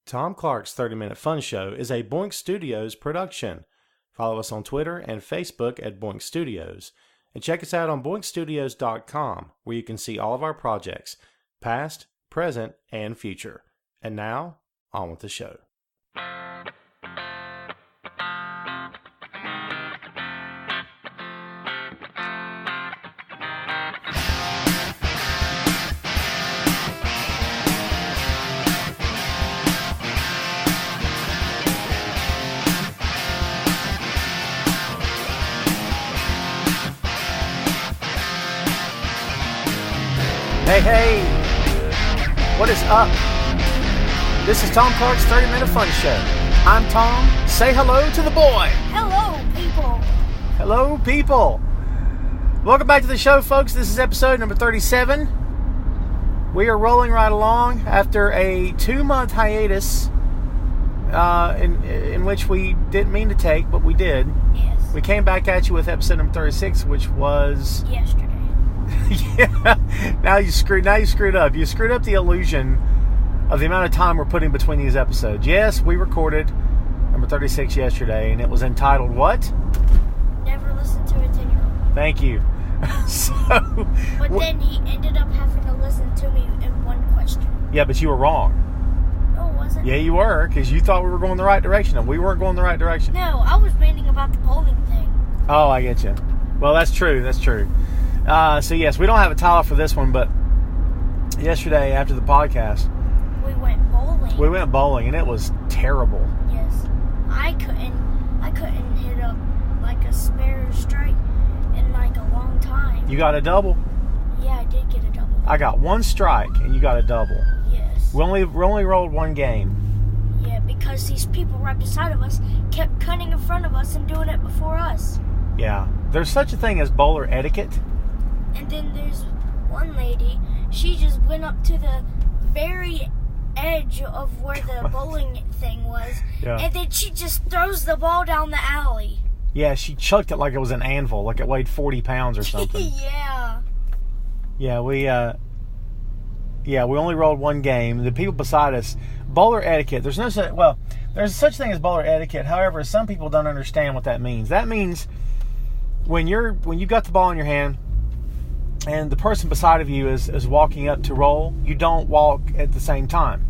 Tom Clark's 30-Minute Fun Show is a Boink Studios production. Follow us on Twitter and Facebook at Boink Studios. And check us out on boinkstudios.com, where you can see all of our projects, past, present, and future. And now, on with the show. Hey, what is up? This is Tom Clark's 30-Minute Fun Show. I'm Tom. Say hello to the boy. Hello, people. Hello, people. Welcome back to the show, folks. This is episode number 37. We are rolling right along after a 2-month hiatus in which we didn't mean to take, but we did. Yes. We came back at you with episode number 36, which was... yesterday. Yeah, now you screwed up. You screwed up the illusion of the amount of time we're putting between these episodes. Yes, we recorded number 36 yesterday, and it was entitled what? Never listen to a 10-year-old. Thank you. But then he ended up having to listen to me in one question. Yeah, but you were wrong. No, it wasn't. Yeah, you were, because you thought we were going the right direction, and we weren't going the right direction. No, I was reading about the bowling thing. Oh, I get you. Well, that's true. So yes, we don't have a title for this one, but yesterday after the podcast, we went bowling. And it was terrible. Yes, I couldn't hit up like a spare strike in like a long time. You got a double? Yeah, I did get a double. I got one strike, and you got a double. Yes. We only rolled one game. Yeah, because these people right beside of us kept cutting in front of us and doing it before us. Yeah, there's such a thing as bowler etiquette. And then there's one lady, she just went up to the very edge of where the bowling thing was, and then she just throws the ball down the alley. Yeah, she chucked it like it was an anvil, like it weighed 40 pounds or something. Yeah. Yeah, we only rolled one game. The people beside us, bowler etiquette, there's such thing as bowler etiquette. However, some people don't understand what that means. That means when you've got the ball in your hand, and the person beside of you is walking up to roll, you don't walk at the same time.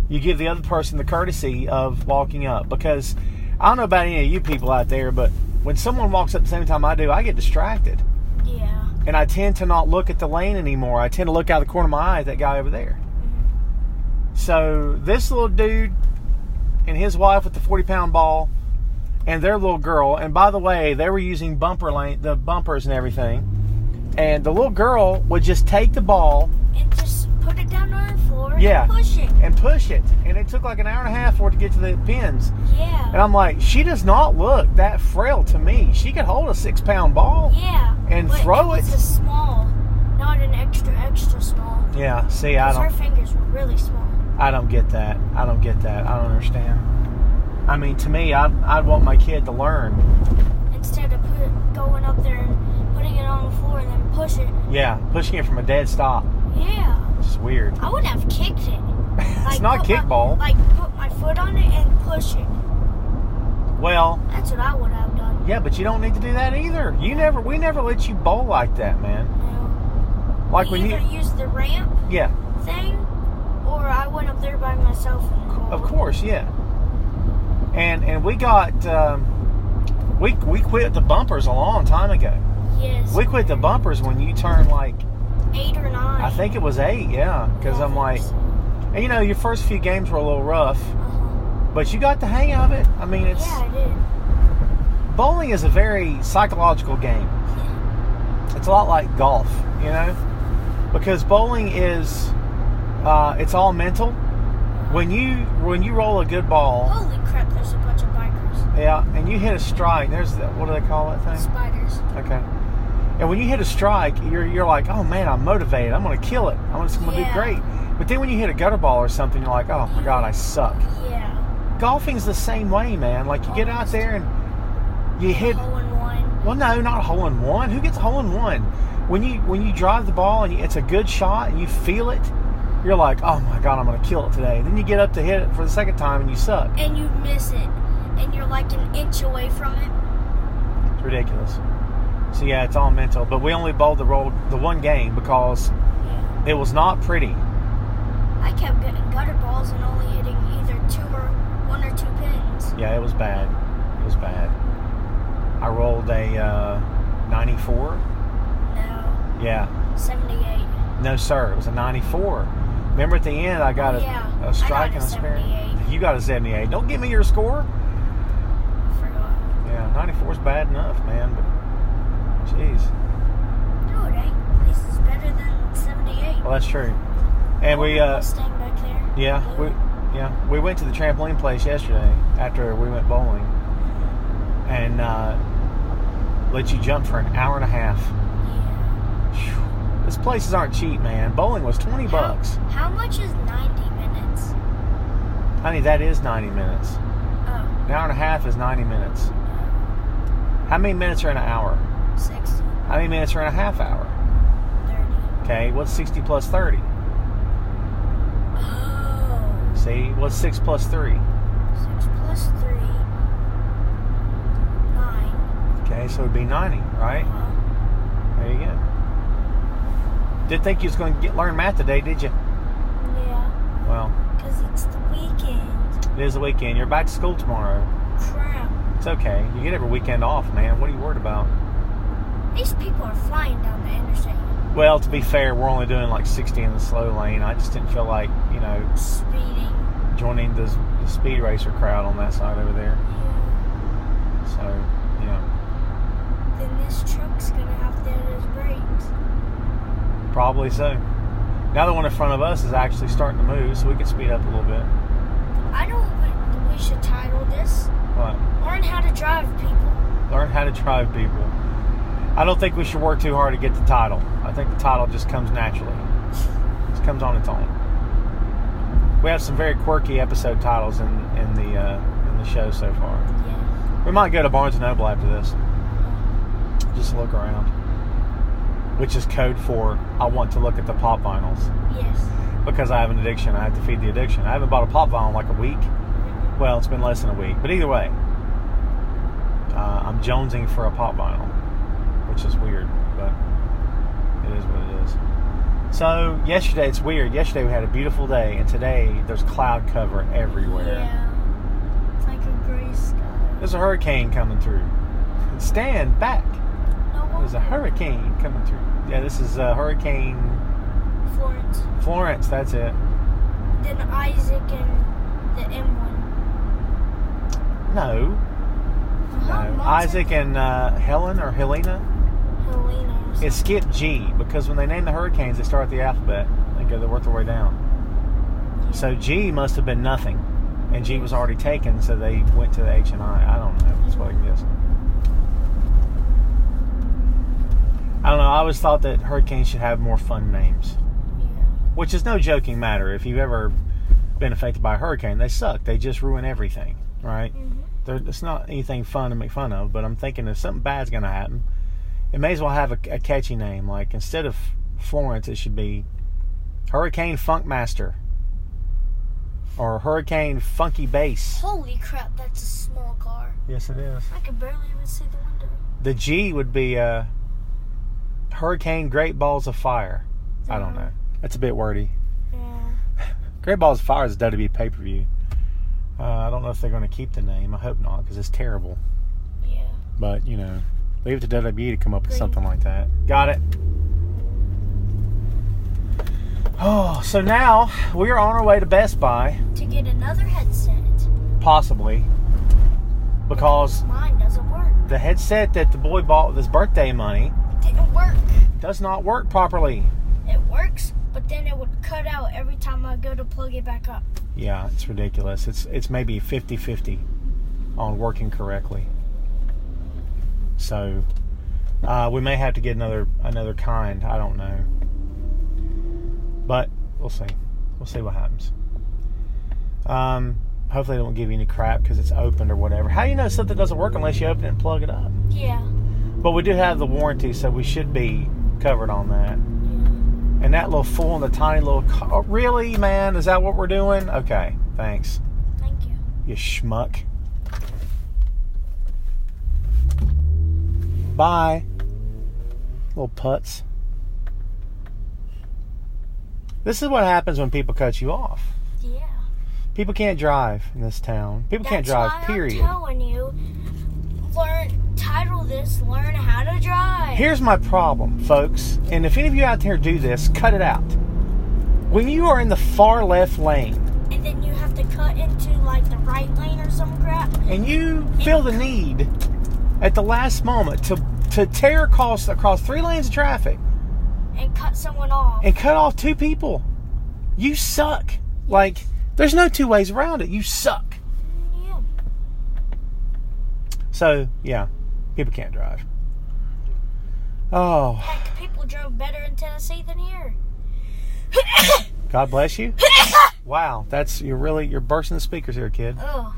You give the other person the courtesy of walking up, because I don't know about any of you people out there, but when someone walks up at the same time I do, I get distracted. Yeah. And I tend to not look at the lane anymore. I tend to look out the corner of my eye at that guy over there. Mm-hmm. So this little dude and his wife with the 40-pound ball and their little girl, and by the way, they were using the bumpers and everything. And the little girl would just take the ball and just put it down on the floor and push it. And it took like an hour and a half for it to get to the pins. Yeah. And I'm like, she does not look that frail to me. She could hold a 6-pound ball. Yeah. And throw it. It was a small, not an extra small. Yeah. See, her fingers were really small. I don't get that. I don't understand. I mean, to me, I'd want my kid to learn. Instead of going up there and putting it on the floor and then push it. Yeah, pushing it from a dead stop. Yeah. It's weird. I would have kicked it. It's not kickball. Put my foot on it and push it. Well, that's what I would have done. Yeah, but you don't need to do that either. We never let you bowl like that, man. No. Like when you use the ramp. Yeah. Thing, or I went up there by myself and called. Of course, yeah. And we got we quit the bumpers a long time ago. Yes. We quit the bumpers when you turn like 8 or 9. I think it was 8, yeah. Because I'm like, and your first few games were a little rough, but you got the hang of it. I mean, it's... Yeah, I did. Bowling is a very psychological game. Yeah. It's a lot like golf, because bowling is, it's all mental. When you roll a good ball... Holy crap, there's a bunch of bikers. Yeah, and you hit a strike. There's what do they call that thing? Spiders. Okay. And when you hit a strike, you're like, oh man, I'm motivated. I'm going to kill it. I'm going to do great. But then when you hit a gutter ball or something, you're like, oh my God, I suck. Yeah. Golfing's the same way, man. Like you get out there and you hit. Hole in one. Well, no, not a hole in one. Who gets a hole in one? When you drive the ball and it's a good shot and you feel it, you're like, oh my God, I'm going to kill it today. Then you get up to hit it for the second time and you suck. And you miss it. And you're like an inch away from it. It's ridiculous. So yeah, it's all mental. But we only bowled the one game because it was not pretty. I kept getting gutter balls and only hitting either one or two pins. Yeah, it was bad. It was bad. I rolled a 94. No. Yeah. 78. No, sir. It was a 94. Remember at the end, I got a strike and a spare. You got a 78. Don't give me your score. I forgot. Yeah, 94 is bad enough, man. But, jeez. No, it ain't. At least it's better than 78. Well, that's true. And we Mustang back there. Yeah, we went to the trampoline place yesterday after we went bowling, and let you jump for an hour and a half. Yeah. Whew. These places aren't cheap, man. Bowling was $20. How much is 90 minutes? Honey, that is 90 minutes. Oh. An hour and a half is 90 minutes. How many minutes are in an hour? 60. How many minutes are in a half hour? 30. Okay, what's 60 plus 30? Oh. See, what's 6 plus 3? 6 plus 3. 9. Okay, so it'd be 90, right? There you go. Didn't think you was going to learn math today, did you? Yeah. Well. Because it's the weekend. It is the weekend. You're back to school tomorrow. Crap. It's okay. You get every weekend off, man. What are you worried about? These people are flying down the interstate. Well, to be fair, we're only doing like 60 in the slow lane. I just didn't feel like, speeding. Joining the speed racer crowd on that side over there. Yeah. So, Then this truck's going to have to hit his brakes. Probably so. Now the one in front of us is actually starting to move, so we can speed up a little bit. I know what we should title this. What? Learn how to drive people. Learn how to drive people. I don't think we should work too hard to get the title. I think the title just comes naturally. It just comes on its own. We have some very quirky episode titles in the show so far. Yeah. We might go to Barnes & Noble after this. Just look around. Which is code for I want to look at the pop vinyls. Yes. Because I have an addiction. I have to feed the addiction. I haven't bought a pop vinyl in like a week. Well, it's been less than a week. But either way, I'm jonesing for a pop vinyl. Which is weird, but it is what it is. So, yesterday, it's weird. Yesterday we had a beautiful day, and today there's cloud cover everywhere. Yeah. It's like a gray sky. There's a hurricane coming through. Stand back. No. There's a hurricane coming through. Yeah, this is Hurricane Florence. Florence, that's it. Then Isaac and the M1. No. No. Isaac and Helen or Helena. Helena. It skipped G because when they name the hurricanes, they start at the alphabet. They work their way down. Yeah. So G must have been nothing, and G was already taken, so they went to the H and I. I don't know. That's what I guess. I don't know. I always thought that hurricanes should have more fun names. Yeah. Which is no joking matter. If you've ever been affected by a hurricane, they suck. They just ruin everything, right? Mm-hmm. It's not anything fun to make fun of, but I'm thinking if something bad's going to happen, it may as well have a catchy name. Like, instead of Florence, it should be Hurricane Funkmaster or Hurricane Funky Bass. Holy crap, that's a small car. Yes, it is. I can barely even see the window. The G would be Hurricane Great Balls of Fire. I don't know. That's a bit wordy. Yeah. Great Balls of Fire is a WWE pay-per-view. I don't know if they're going to keep the name. I hope not, because it's terrible. Yeah. But, leave it to WWE to come up with something like that. Got it. Oh, so now we are on our way to Best Buy. To get another headset. Possibly. Because mine doesn't work. The headset that the boy bought with his birthday money didn't work. Does not work properly. It works, but then it would cut out every time I go to plug it back up. Yeah, it's ridiculous. It's maybe 50-50 on working correctly. So we may have to get another kind. I don't know. But we'll see. We'll see what happens. Hopefully they don't give you any crap because it's opened or whatever. How do you know something doesn't work unless you open it and plug it up? Yeah. But we do have the warranty, so we should be covered on that. And that little fool in the tiny little car. Oh, really, man? Is that what we're doing? Okay, thanks. Thank you. You schmuck. Bye. Little putz. This is what happens when people cut you off. Yeah. People can't drive in this town. People can't drive, period. I'm telling you, title this, learn how to drive. Here's my problem, folks. And if any of you out there do this, cut it out. When you are in the far left lane. And then you have to cut into like the right lane or some crap. And you feel the need at the last moment to tear across 3 lanes of traffic. And cut someone off. And cut off 2 people. You suck. Like, there's no 2 ways around it. You suck. Yeah. So, yeah. People can't drive. Oh. Heck, people drove better in Tennessee than here. God bless you. Wow. You're bursting the speakers here, kid. Oh.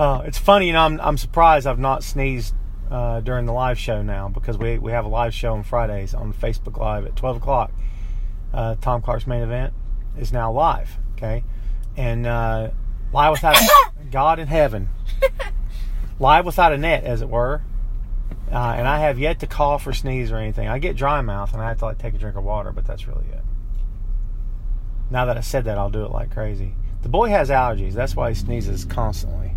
Oh, it's funny, I'm surprised I've not sneezed during the live show now, because we have a live show on Fridays on Facebook Live at 12 o'clock. Tom Clark's main event is now live, okay? And live without God in heaven. Live without a net, as it were. And I have yet to cough or sneeze or anything. I get dry mouth and I have to take a drink of water, but that's really it. Now that I said that, I'll do it like crazy. The boy has allergies. That's why he sneezes constantly.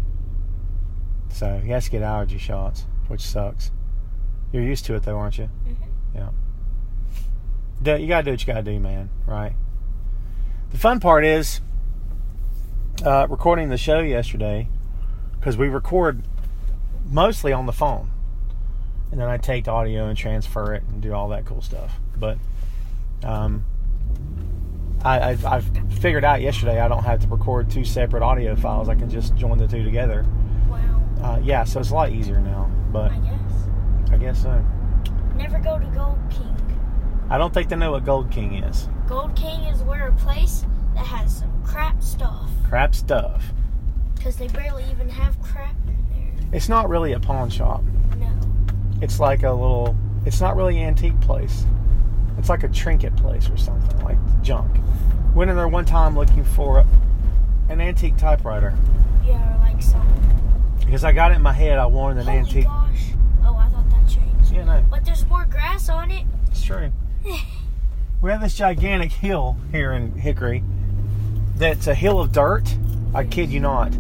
So he has to get allergy shots, which sucks. You're used to it though, aren't you? Mm-hmm. Yeah. You gotta do what you gotta do, man. Right? The fun part is recording the show yesterday, because we record mostly on the phone, and then I take audio and transfer it and do all that cool stuff. But I've figured out yesterday I don't have to record 2 separate audio files. I can just join the 2 together. Wow. Yeah, so it's a lot easier now. But I guess so. Never go to Gold King. I don't think they know what Gold King is. Gold King is a place that has some crap stuff. Crap stuff. Because they barely even have crap in there. It's not really a pawn shop. No. It's like it's not really an antique place. It's like a trinket place or something, like junk. Went in there one time looking for an antique typewriter. Yeah, or like some. Because I got it in my head, I wanted an antique. Holy gosh. Oh, I thought that changed. Yeah, no. But there's more grass on it. It's true. We have this gigantic hill here in Hickory that's a hill of dirt. I kid you not.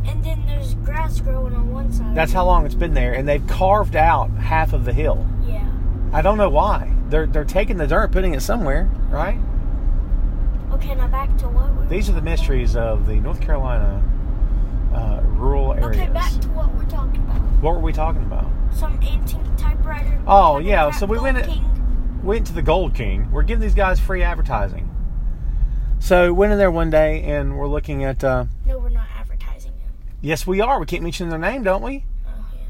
And then there's grass growing on one side. That's how long it's been there, and they've carved out half of the hill. Yeah. I don't know why. They're taking the dirt, putting it somewhere, right? Okay, now back to what These are the mysteries of the North Carolina rural areas. Okay, back to what we're talking about. What were we talking about? Some antique typewriter. Oh, yeah. So we went to the Gold King. We're giving these guys free advertising. So went in there one day and we're looking at... No, we're not advertising them. Yes, we are. We keep mentioning their name, don't we? Oh, yeah.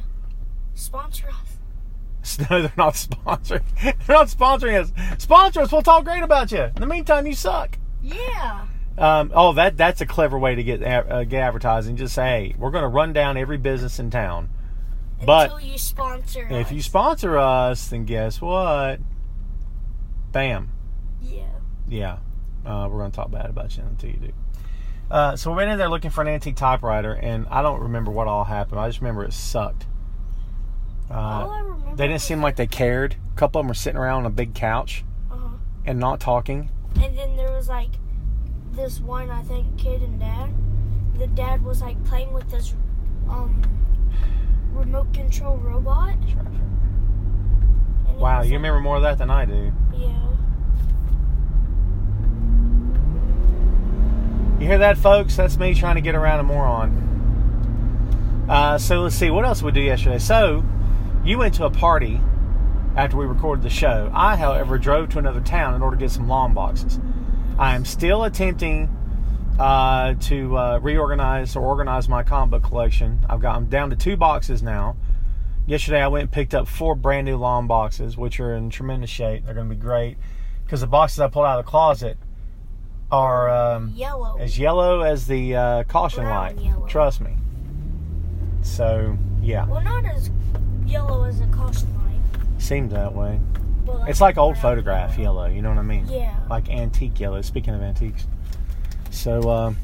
Sponsor us. No, they're not sponsoring. They're not sponsoring us. Sponsor us. We'll talk great about you. In the meantime, you suck. Yeah. That's a clever way to get advertising. Just say, hey, we're going to run down every business in town. Until you sponsor us. If you sponsor us, then guess what? Bam. Yeah. Yeah. We're going to talk bad about you until you do. So we went in there looking for an antique typewriter, and I don't remember what all happened. I just remember it sucked. All I remember they didn't seem like they cared. A couple of them were sitting around on a big couch and not talking. And then there was like this one, I think, kid and dad. The dad was like playing with this remote control robot. Wow, you remember more of that than I do. Yeah. You hear that, folks? That's me trying to get around a moron. So let's see, what else did we do yesterday? So, you went to a party after we recorded the show. I, however, drove to another town in order to get some lawn boxes. I am still attempting to reorganize or organize my comic book collection. I'm down to 2 boxes now. Yesterday I went and picked up 4 brand new lawn boxes, which are in tremendous shape. They're going to be great because the boxes I pulled out of the closet are as yellow as the caution light. Yellow. Trust me. So, yeah. Well, not as yellow as a caution light. Seems that way. Well, It's like old photograph yellow, you know what I mean? Yeah. Like antique yellow, speaking of antiques. So,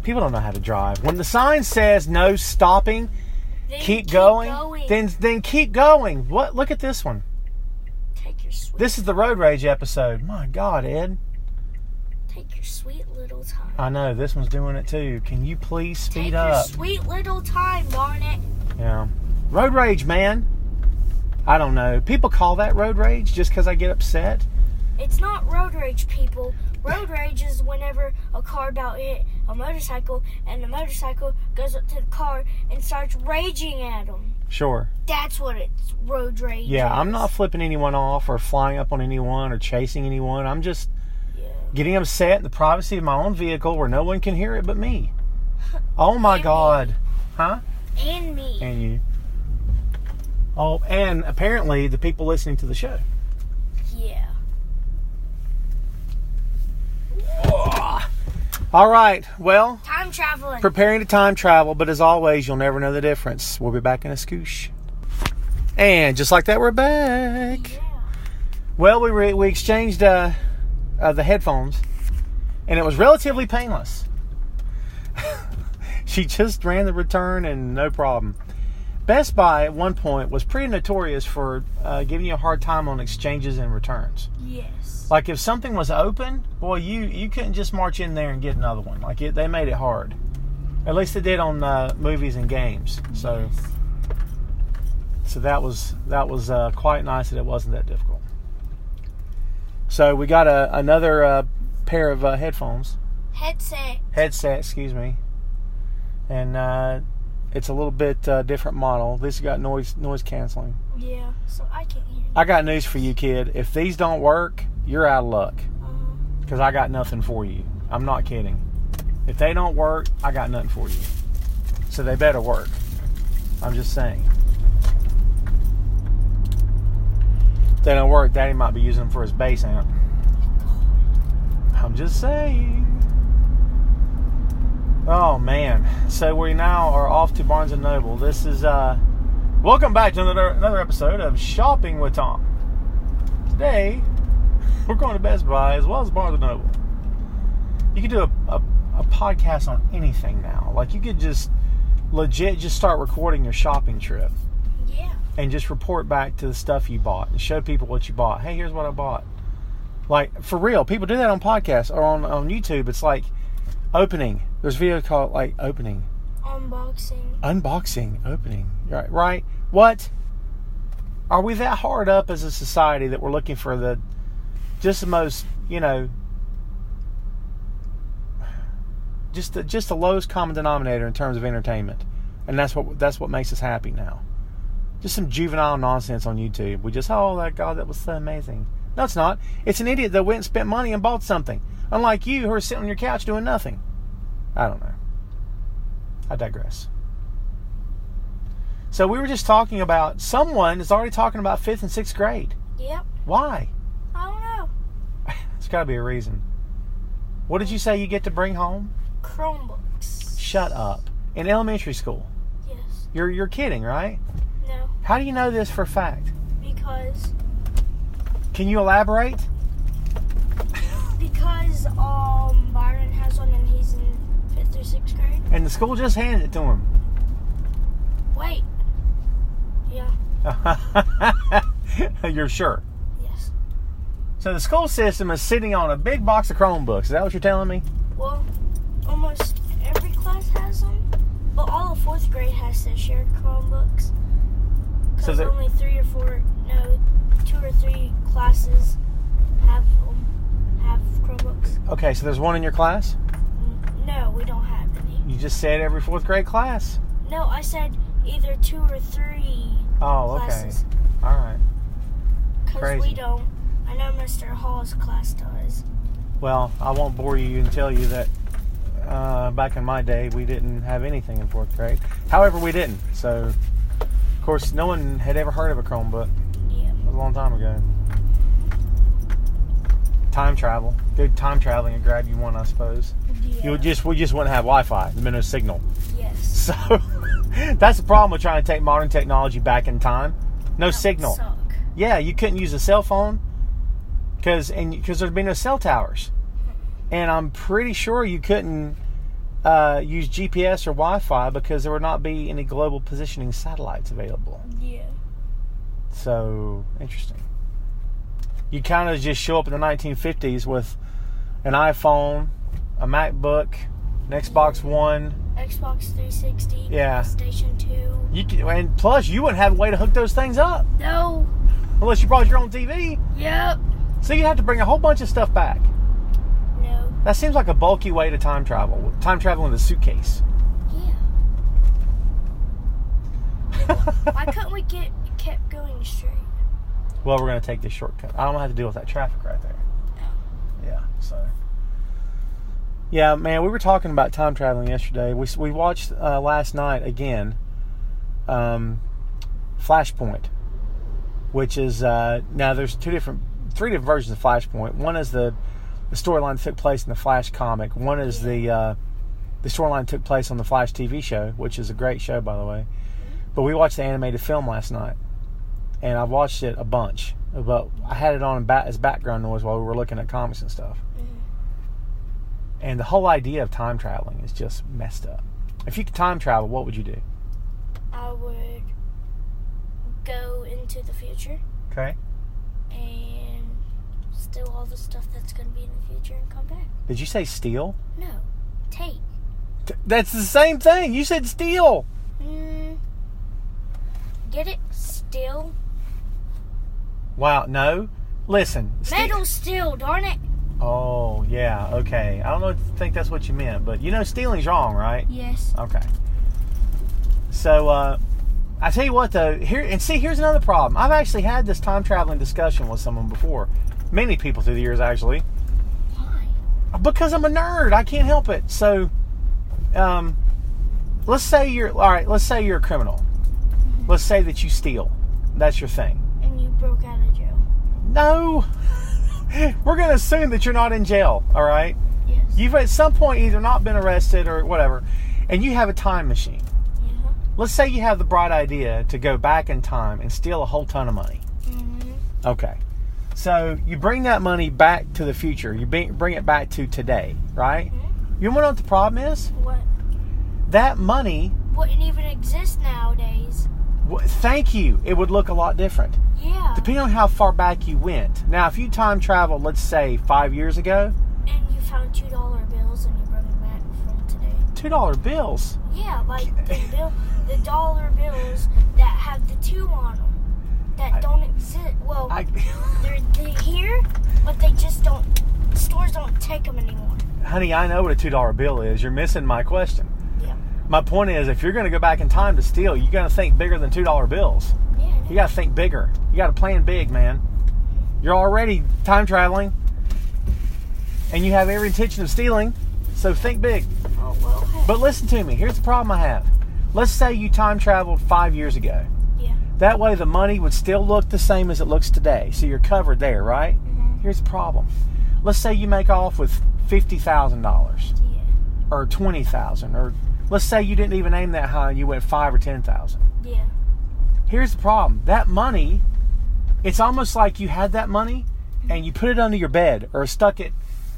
people don't know how to drive. When the sign says no stopping, Then keep going. Then keep going. What? Look at this one. Take your sweet. This is the road rage episode. My God, Ed. Take your sweet little time. I know, this one's doing it too. Can you please speed Take up? your sweet little time, darn it. Yeah. Road rage, man. I don't know. People call that road rage just because I get upset. It's not road rage, people. Road rage is whenever a car about hit a motorcycle and the motorcycle goes up to the car and starts raging at them. Sure. That's what it's road rage Yeah, is. I'm not flipping anyone off or flying up on anyone or chasing anyone. I'm just getting upset in the privacy of my own vehicle where no one can hear it but me. Oh my God. Huh? And me. And you. Oh, and apparently the people listening to the show. Yeah. All right, well, Time traveling. preparing to time travel, but as always, you'll never know the difference. We'll be back in a scoosh. And just like that, we're back. Yeah. Well, we exchanged the headphones, and it was relatively painless. She just ran the return, and no problem. Best Buy at one point was pretty notorious for giving you a hard time on exchanges and returns. Yes. Like if something was open, boy, you couldn't just march in there and get another one. Like they made it hard. At least they did on movies and games. So, Yes. so that was quite nice that it wasn't that difficult. So we got another pair of headphones. Headset, excuse me. And it's a little bit different model. This has got noise canceling. Yeah, so I can't hear you. I got news for you, kid. If these don't work, you're out of luck. Because I got nothing for you. I'm not kidding. If they don't work, I got nothing for you. So they better work. I'm just saying. If they don't work, Daddy might be using them for his bass amp. I'm just saying. Oh, man. So we now are off to Barnes & Noble. This is... welcome back to another episode of Shopping with Tom. Today, we're going to Best Buy as well as Barnes & Noble. You can do a podcast on anything now. Like, you could just legit just start recording your shopping trip. Yeah. And just report back to the stuff you bought and show people what you bought. Hey, here's what I bought. Like, for real, people do that on podcasts or on YouTube. It's like opening. There's a video called, like, opening. Unboxing, opening. Right? What? Are we that hard up as a society that we're looking for the most, just the lowest common denominator in terms of entertainment, and that's what makes us happy now. Just some juvenile nonsense on YouTube. We just, oh my God, that was so amazing. No, it's not. It's an idiot that went and spent money and bought something. Unlike you, who are sitting on your couch doing nothing. I don't know. I digress. So we were just talking about someone is already talking about 5th and 6th grade. Yep. Why? I don't know. There's got to be a reason. What did you say you get to bring home? Chromebooks. Shut up. In elementary school. Yes. You're kidding, right? No. How do you know this for a fact? Because Can you elaborate? Byron has one and he's in 5th or 6th grade. And the school just handed it to him. Wait. Yeah. You're sure? Yes. So the school system is sitting on a big box of Chromebooks. Is that what you're telling me? Well, almost every class has them, but all of 4th grade has their shared Chromebooks. Because only 2 or 3 classes have Chromebooks. Okay, so there's one in your class? No, we don't have any. You just said every 4th grade class. No, I said either 2 or 3 classes. Okay. All right. Because we don't. I know Mr. Hall's class does. Well, I won't bore you and tell you that back in my day, we didn't have anything in 4th grade. However, we didn't. So, of course, no one had ever heard of a Chromebook. Yeah. It was a long time ago. Time travel. Good time traveling and grab you one, I suppose. Yeah. We just wouldn't have Wi-Fi. There'd be no signal. Yes. So, that's the problem with trying to take modern technology back in time. No signal. Suck. Yeah, you couldn't use a cell phone because there'd be no cell towers. And I'm pretty sure you couldn't use GPS or Wi-Fi because there would not be any global positioning satellites available. Yeah. So, interesting. You kind of just show up in the 1950s with an iPhone, a MacBook, an Xbox One. Xbox 360. Yeah. PlayStation 2. And plus, you wouldn't have a way to hook those things up. No. Unless you brought your own TV. Yep. So you'd have to bring a whole bunch of stuff back. No. That seems like a bulky way to time travel. Time travel in a suitcase. Yeah. Why couldn't we kept going straight? Well, we're going to take this shortcut. I don't want to have to deal with that traffic right there. No. Yeah, so. Yeah, man, we were talking about time traveling yesterday. We watched last night again Flashpoint, which is, now there's three different versions of Flashpoint. One is the storyline that took place in the Flash comic. One is the storyline that took place on the Flash TV show, which is a great show, by the way. But we watched the animated film last night, and I've watched it a bunch. But I had it on as background noise while we were looking at comics and stuff. And the whole idea of time traveling is just messed up. If you could time travel, what would you do? I would go into the future. Okay. And steal all the stuff that's going to be in the future and come back. Did you say steal? No. Take. That's the same thing. You said steal. Get it? Steal. Wow, no. Listen. Metal steel, darn it. Oh, yeah, okay. I don't think that's what you meant, but you know stealing's wrong, right? Yes. Okay. So, I tell you what, though, here's another problem. I've actually had this time traveling discussion with someone before. Many people through the years, actually. Why? Because I'm a nerd. I can't help it. So, let's say you're a criminal. Mm-hmm. Let's say that you steal. That's your thing. And you broke out of jail. No. We're going to assume that you're not in jail, all right? Yes. You've at some point either not been arrested or whatever, and you have a time machine. Yeah. Let's say you have the bright idea to go back in time and steal a whole ton of money. Mm-hmm. Okay. So you bring that money back to the future. You bring it back to today, right? Mm-hmm. You know what the problem is? What? That money wouldn't even exist nowadays. Thank you. It would look a lot different. Yeah. Depending on how far back you went. Now, if you time traveled, let's say 5 years ago. And you found $2 bills and you brought them back from today. $2 bills? Yeah, like the dollar bills that have the 2 on them. That don't exist. Well, they're here, but they just don't. Stores don't take them anymore. Honey, I know what a $2 bill is. You're missing my question. Yeah. My point is, if you're going to go back in time to steal, you're going to think bigger than $2 bills. Yeah. You got to think bigger. You got to plan big, man. You're already time traveling, and you have every intention of stealing, so think big. Oh, well, hey. But listen to me. Here's the problem I have. Let's say you time traveled 5 years ago. Yeah. That way the money would still look the same as it looks today, so you're covered there, right? Mm-hmm. Here's the problem. Let's say you make off with $50,000 Yeah. or $20,000, or let's say you didn't even aim that high and you went $5,000 or $10,000. Yeah. Here's the problem. That money, it's almost like you had that money and you put it under your bed or stuck it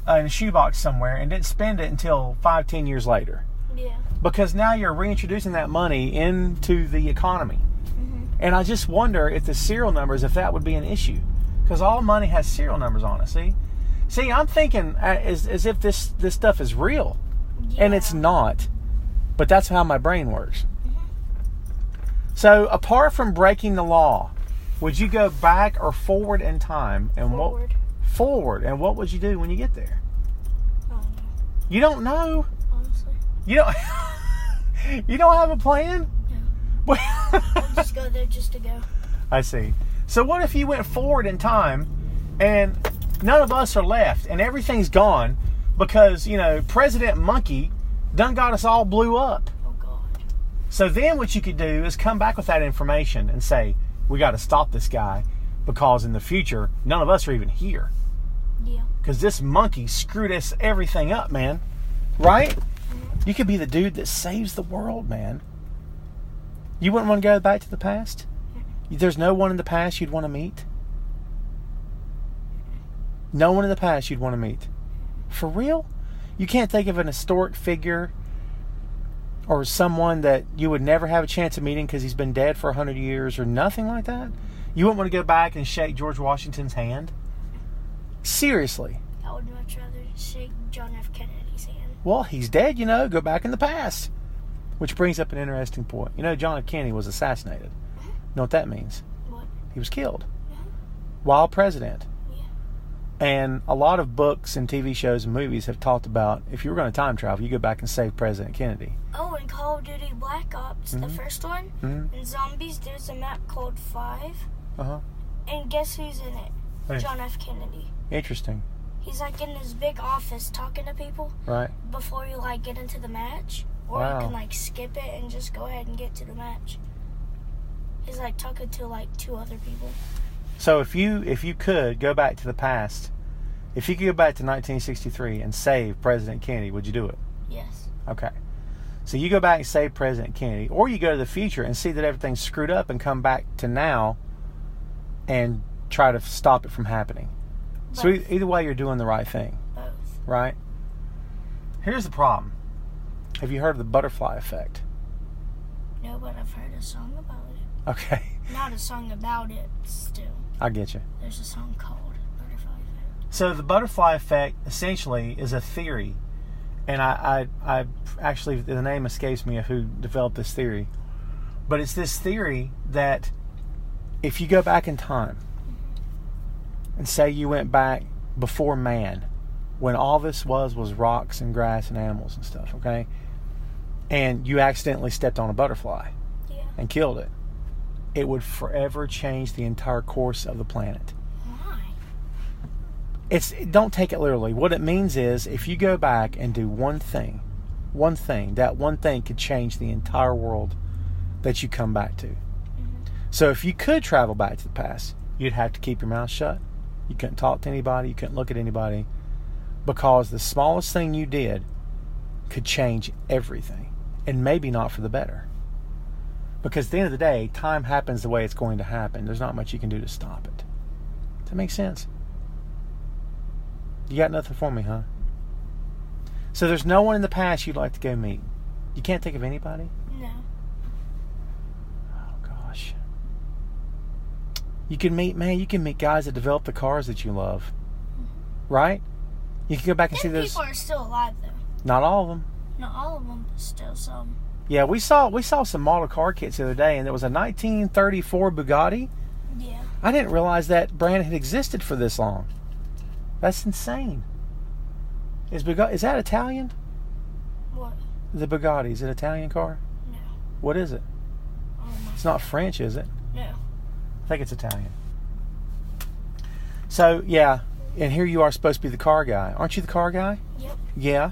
in a shoebox somewhere and didn't spend it until 5-10 years later. Yeah. Because now you're reintroducing that money into the economy. Mm-hmm. And I just wonder if the serial numbers, if that would be an issue. Because all money has serial numbers on it, see? See, I'm thinking as if this stuff is real. Yeah. And it's not. But that's how my brain works. Mm-hmm. So, apart from breaking the law, would you go back or forward in time? And Forward. Forward. And what would you do when you get there? I don't know. You don't know? Honestly. You don't You don't have a plan? No. I'll just go there just to go. I see. So what if you went forward in time and none of us are left and everything's gone because, President Monkey done got us all blew up. Oh, God. So then what you could do is come back with that information and say, we got to stop this guy because in the future, none of us are even here. Yeah. Because this monkey screwed us everything up, man. Right? Mm-hmm. You could be the dude that saves the world, man. You wouldn't want to go back to the past? There's no one in the past you'd want to meet? No one in the past you'd want to meet. For real? You can't think of an historic figure or someone that you would never have a chance of meeting because he's been dead for 100 years or nothing like that? You wouldn't want to go back and shake George Washington's hand? Seriously. I would much rather shake John F. Kennedy's hand. Well, he's dead, go back in the past. Which brings up an interesting point. John F. Kennedy was assassinated. You know what that means? What? He was killed. While president. And a lot of books and TV shows and movies have talked about if you were going to time travel, you go back and save President Kennedy. Oh, in Call of Duty Black Ops, the first one, in Zombies, there's a map called 5. Uh-huh. And guess who's in it? Hey. John F. Kennedy. Interesting. He's like in his big office talking to people. Right. Before you get into the match. Or you can skip it and just go ahead and get to the match. He's talking to 2 other people. So if you could go back to the past, if you could go back to 1963 and save President Kennedy, would you do it? Yes. Okay. So you go back and save President Kennedy, or you go to the future and see that everything's screwed up and come back to now and try to stop it from happening. Both. So either way, you're doing the right thing. Both. Right? Here's the problem. Have you heard of the butterfly effect? No, but I've heard a song about it. Okay. Not a song about it, still. I get you. There's a song called Butterfly Effect. So the butterfly effect essentially is a theory. And I actually, the name escapes me of who developed this theory. But it's this theory that if you go back in time and say you went back before man, when all this was rocks and grass and animals and stuff, okay? And you accidentally stepped on a butterfly and killed it, it would forever change the entire course of the planet. Why? Don't take it literally. What it means is if you go back and do one thing, that one thing could change the entire world that you come back to. So if you could travel back to the past, you'd have to keep your mouth shut. You couldn't talk to anybody. You couldn't look at anybody. Because the smallest thing you did could change everything. And maybe not for the better. Because at the end of the day, time happens the way it's going to happen. There's not much you can do to stop it. Does that make sense? You got nothing for me, huh? So there's no one in the past you'd like to go meet? You can't think of anybody? No. Oh, gosh. You can meet guys that develop the cars that you love. Right? You can go back and see those. People are still alive, though. Not all of them. Not all of them, but still some. Yeah, we saw some model car kits the other day, and there was a 1934 Bugatti. Yeah. I didn't realize that brand had existed for this long. That's insane. Is that Italian? What? The Bugatti, is it an Italian car? No. What is it? It's not French, is it? No. I think it's Italian. So, yeah, and here you are supposed to be the car guy. Aren't you the car guy? Yep. Yeah.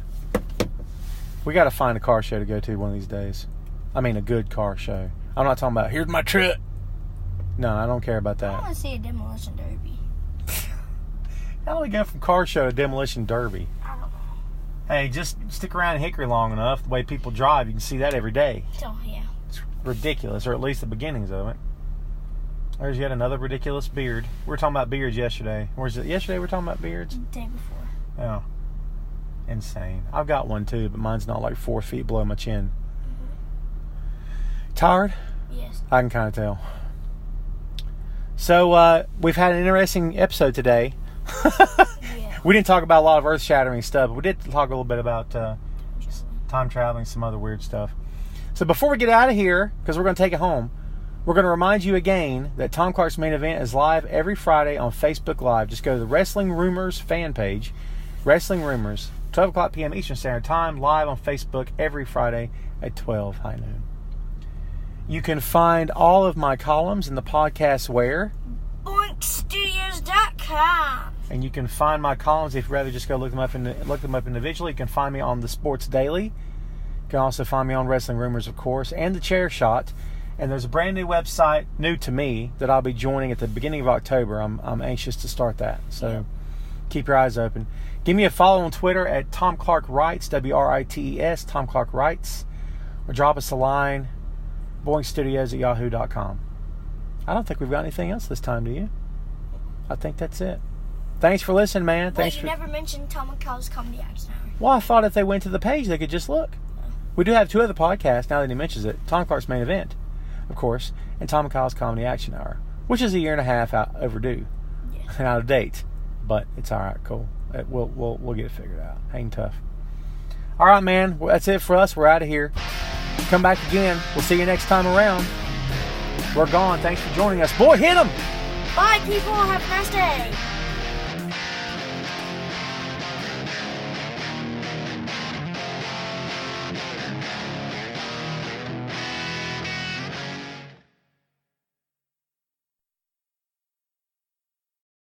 We got to find a car show to go to one of these days. I mean, a good car show. I'm not talking about, here's my truck. No, I don't care about that. I want to see a demolition derby. How do we go from car show to demolition derby? I don't know. Hey, just stick around in Hickory long enough. The way people drive, you can see that every day. Oh, yeah. It's ridiculous, or at least the beginnings of it. There's yet another ridiculous beard. We were talking about beards yesterday. Or is it yesterday we were talking about beards? The day before. Oh. Insane. I've got one too, but mine's not 4 feet below my chin. Tired? Yes. I can kind of tell. So, we've had an interesting episode today. Yeah. We didn't talk about a lot of earth-shattering stuff, but we did talk a little bit about time traveling, some other weird stuff. So before we get out of here, because we're going to take it home, we're going to remind you again that Tom Clark's Main Event is live every Friday on Facebook Live. Just go to the Wrestling Rumors fan page, Wrestling Rumors, 12 o'clock p.m. Eastern Standard Time, live on Facebook every Friday at 12 high noon. You can find all of my columns in the podcast where? BoinkStudios.com. And you can find my columns if you'd rather just go look them up individually. You can find me on the Sports Daily. You can also find me on Wrestling Rumors, of course, and the Chair Shot. And there's a brand new website, new to me, that I'll be joining at the beginning of October. I'm anxious to start that. So keep your eyes open. Give me a follow on Twitter at Tom Clark Writes, WRITES, Tom Clark Writes. Or drop us a line, boinkstudios@yahoo.com. I don't think we've got anything else this time, do you? I think that's it. Thanks for listening, man. But you never mentioned Tom McCall's Comedy Action Hour. Well, I thought if they went to the page, they could just look. We do have 2 other podcasts, now that he mentions it. Tom Clark's Main Event, of course, and Tom McCall's Comedy Action Hour, which is a year and a half overdue and out of date. But it's all right, cool. We'll get it figured out. Hang tough. All right, man. Well, that's it for us. We're out of here. Come back again. We'll see you next time around. We're gone. Thanks for joining us. Boy, hit 'em! Bye, people. Have a nice day.